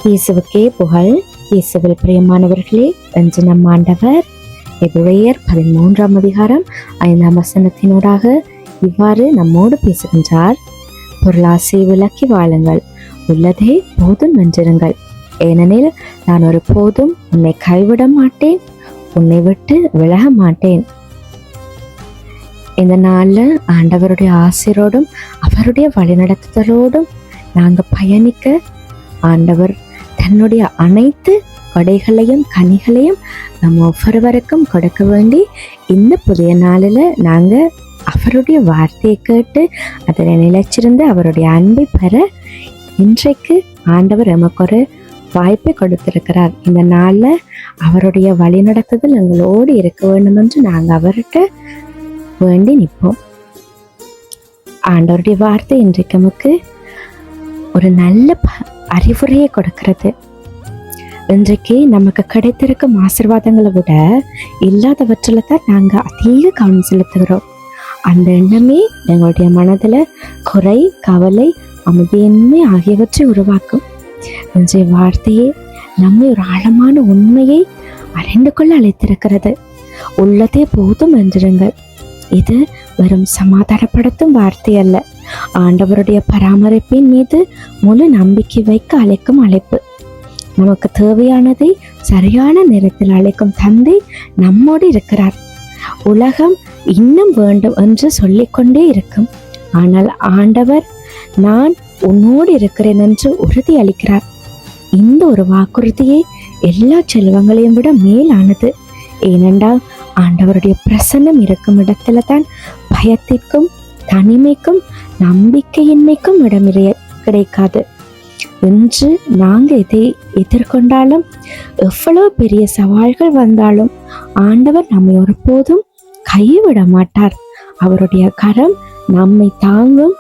இயேசுவுக்கே புகழ். இயேசுவில் பிரியமானவர்களே, இன்று நம் ஆண்டவர் எபிரேயர் 13ஆம் அதிகாரம் 5ஆம் வசனத்தினூடாக இவ்வாறு நம்மோடு பேசுகின்றார். பொருளாசை விலக்கி வாழுங்கள், உள்ளதே போதும் என்றிருங்கள். ஏனெனில் நான் ஒரு போதும் உன்னை கைவிட மாட்டேன், உன்னை விட்டு விலக மாட்டேன். இந்த நாளில் ஆண்டவருடைய ஆசிரோடும் அவருடைய வழிநடத்துதலோடும் நாங்கள் பயணிக்க ஆண்டவர் தன்னுடைய அனைத்து கொடைகளையும் கனிகளையும் நம்ம ஒவ்வொருவருக்கும் கொடுக்க வேண்டி இந்த புதிய நாளில் நாங்கள் அவருடைய வார்த்தையை கேட்டு அதில் நிலைச்சிருந்து அவருடைய அன்பை பெற இன்றைக்கு ஆண்டவர் நமக்கு ஒரு வாய்ப்பை கொடுத்திருக்கிறார். இந்த நாளில் அவருடைய வழிநடத்துதல் எங்களோடு இருக்க வேண்டும் என்று நாங்கள் அவர்கிட்ட வேண்டி நிற்போம். ஆண்டவருடைய வார்த்தை இன்றைக்கு நமக்கு ஒரு நல்ல அறிவுரையை கொடுக்கிறது. இன்றைக்கு நமக்கு கிடைத்திருக்கும் ஆசீர்வாதங்களை விட இல்லாதவற்றில் தான் நாங்கள் அதிக கவனம் செலுத்துகிறோம். அந்த எண்ணமே எங்களுடைய மனதில் குறை, கவலை, அமைதியின்மை ஆகியவற்றை உருவாக்கும். இன்றைய வார்த்தையே நம்மை ஒரு ஆழமான உண்மையை அறிந்து கொள்ள அழைத்திருக்கிறது. உள்ளதே போதும் என்றிருங்கள். இது வெறும் சமாதானப்படுத்தும் வார்த்தை அல்ல, ஆண்டவருடைய பராமரிப்பின் மீது முழு நம்பிக்கை வைக்க அழைக்கும் அழைப்பு. நமக்கு தேவையானதை சரியான நேரத்தில் அழைக்கும் தந்தை நம்மோடு இருக்கிறார். உலகம் இன்னும் வேண்டும் என்று சொல்லிக்கொண்டே இருக்கும், ஆனால் ஆண்டவர் நான் உன்னோடு இருக்கிறேன் என்று உறுதி அளிக்கிறார். இந்த ஒரு வாக்குறுதியை எல்லா செல்வங்களையும் விட மேலானது. ஏனென்றால் ஆண்டவருடைய பிரசன்னம் இருக்கும் இடத்துல தான் பயத்திற்கும் தனிமைக்கும் நம்பிக்கையின்மைக்கும் இடமில்லை கிடைக்காது. இன்று நாங்கள் எதை எதிர்கொண்டாலும் எவ்வளவு பெரிய சவால்கள் வந்தாலும் ஆண்டவர் நம்மை ஒருபோதும் கைவிட மாட்டார். அவருடைய கரம் நம்மை தாங்கும்,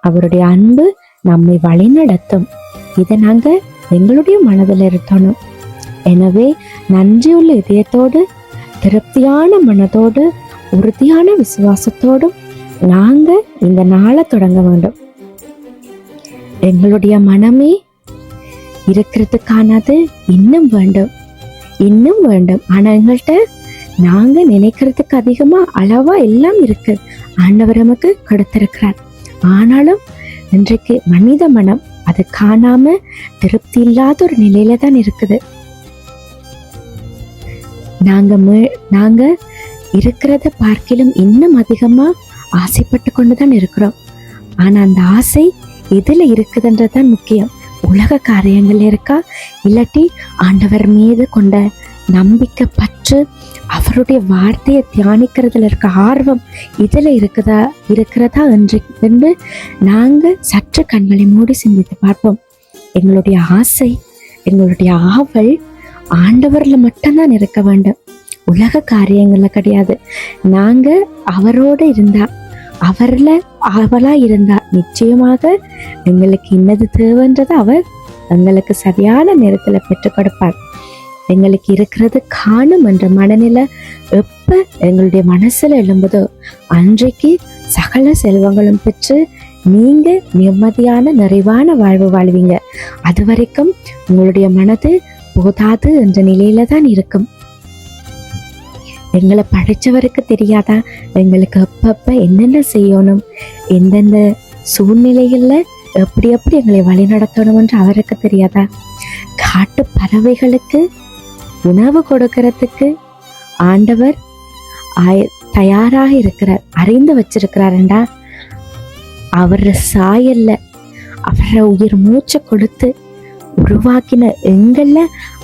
அவருடைய அன்பு நம்மை வழிநடத்தும். இதை நாங்கள் எங்களுடைய மனதில் இருத்தணும். எனவே நன்றியுள்ள இதயத்தோடு, திருப்தியான மனதோடு, உறுதியான விசுவாசத்தோடும் நாங்கள் இந்த நாளை தொடங்க வேண்டும். எங்களுடைய மனமே இருக்கிறதுக்கானது இன்னும் வேண்டும், இன்னும் வேண்டும். ஆனால் எங்கள்கிட்ட நாங்கள் நினைக்கிறதுக்கு அதிகமாக அளவாக எல்லாம் இருக்கு, ஆண்டவர் நமக்கு கொடுத்திருக்கிறார். ஆனாலும் இன்றைக்கு மனித மனம் அது காணாம திருப்தி இல்லாத ஒரு நிலையில தான் இருக்குது. நாங்க இருக்கிறத பார்க்கிலும் இன்னும் அதிகமா ஆசைப்பட்டு கொண்டுதான் இருக்கிறோம். ஆனா அந்த ஆசை எதுல இருக்குதுன்றதுதான் முக்கியம். உலக காரியங்கள் இருக்கா, இல்லாட்டி ஆண்டவர் மீது கொண்ட நம்பிக்கை, பற்று, அவருடைய வார்த்தையை தியானிக்கிறதுல இருக்க ஆர்வம் இதுல இருக்கிறதா என்று நாங்க சற்று கண்களை மூடி சிந்தித்து பார்ப்போம். எங்களுடைய ஆசை, எங்களுடைய ஆவல் ஆண்டவர்ல மட்டும்தான் இருக்க வேண்டும், உலக காரியங்கள்ல கிடையாது. நாங்க அவரோட இருந்தா, அவர்ல ஆவலா இருந்தா நிச்சயமாக எங்களுக்கு இன்னது தேவைன்றதை அவர் எங்களுக்கு சரியான நேரத்துல பெற்றுக் கொடுப்பார். எங்களுக்கு இருக்கிறது காணும் என்ற மனநிலை எப்ப எங்களுடைய மனசுல எழும்புதோ அன்றைக்கு சகல செல்வங்களும் பெற்று நீங்க நிம்மதியான நிறைவான வாழ்வு வாழ்வீங்க. அது வரைக்கும் உங்களுடைய மனது போதாது என்ற நிலையில தான் இருக்கும். எங்களை படித்தவருக்கு தெரியாதா எங்களுக்கு எப்பப்ப என்னென்ன செய்யணும், எந்தெந்த சூழ்நிலைகள்ல எப்படி எப்படி எங்களை வழி நடத்தணும் என்று அவருக்கு தெரியாதா? காட்டு பறவைகளுக்கு உணவு கொடுக்கறதுக்கு ஆண்டவர் தயாராக இருக்கிறார், அறிந்து வச்சிருக்கிறாருண்டா. அவர சாயல்ல அவர உயிர் மூச்சை கொடுத்து உருவாக்கின எங்கள்ல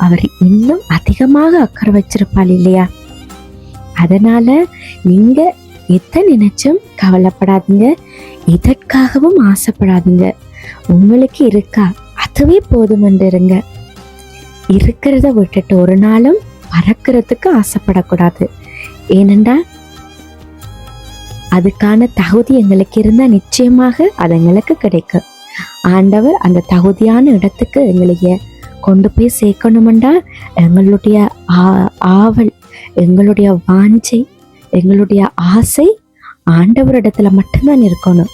அவர் இன்னும் அதிகமாக அக்கறை வச்சிருப்பாள் இல்லையா? அதனால நீங்க எதை நினைச்சும் கவலைப்படாதீங்க, எதற்காகவும் ஆசைப்படாதீங்க. உங்களுக்கு இருக்கா அதுவே போதும் என்று இருங்க. இருக்கிறத விட்டுட்டு ஒரு நாளும் பறக்கிறதுக்கு ஆசைப்படக்கூடாது. ஏனென்றா அதுக்கான தகுதி எங்களுக்கு இருந்தா நிச்சயமாக அது எங்களுக்கு கிடைக்கும். ஆண்டவர் அந்த தகுதியான இடத்துக்கு எங்களைய கொண்டு போய் சேர்க்கணுமெண்டா எங்களுடைய ஆவல், எங்களுடைய வாஞ்சை, எங்களுடைய ஆசை ஆண்டவரிடத்துல மட்டும்தான் இருக்கணும்.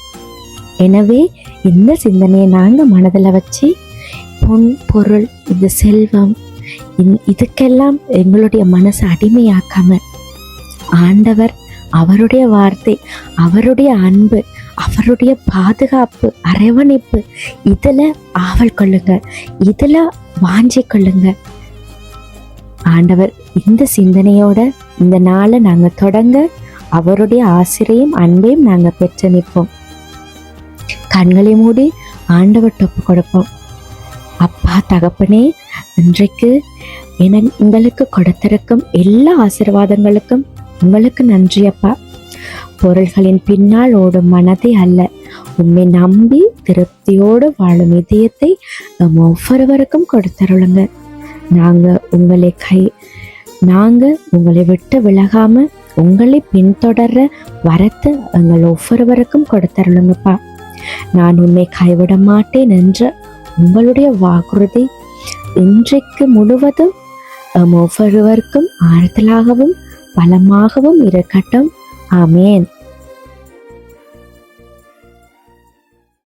எனவே இந்த சிந்தனையை நாங்கள் மனதில் வச்சு பொன் பொருள், இந்த செல்வம், இதுக்கெல்லாம் எங்களுடைய மனசை அடிமையாக்காம ஆண்டவர், அவருடைய வார்த்தை, அவருடைய அன்பு, அவருடைய பாதுகாப்பு, அரவணைப்பு, இதுல ஆவல் கொள்ளுங்க, இதுல வாஞ்சி கொள்ளுங்க. ஆண்டவர் இந்த சிந்தனையோட இந்த நாளை நாங்க தொடங்க அவருடைய ஆசிரியம் அன்பையும் நாங்க பெற்று நிற்போம். கண்களை மூடி ஆண்டவர் ஒப்பு கொடுப்போம். அப்பா தகப்பனே, இன்றைக்கு உங்களுக்கு கொடுத்திருக்கும் எல்லா ஆசீர்வாதங்களுக்கும் உங்களுக்கு நன்றி அப்பா. பொருள்களின் பின்னால் ஓடும் மனதை அல்ல, உண்மை நம்பி திருப்தியோடு வாழும் இதயத்தை ஒவ்வொருவருக்கும் கொடுத்தருளுங்க. நாங்க உங்களை விட்டு விலகாம உங்களை பின்தொடர்ற வரத்தை எங்கள் ஒவ்வொருவருக்கும் கொடுத்தருளுங்கப்பா. நான் உன்னை கைவிட மாட்டேன் என்ற உங்களுடைய வாக்குறுதி இன்றைக்கு முழுவதும் ஒவ்வொருவருக்கும் ஆறுதலாகவும் பலமாகவும் இருக்கட்டும். ஆமேன்.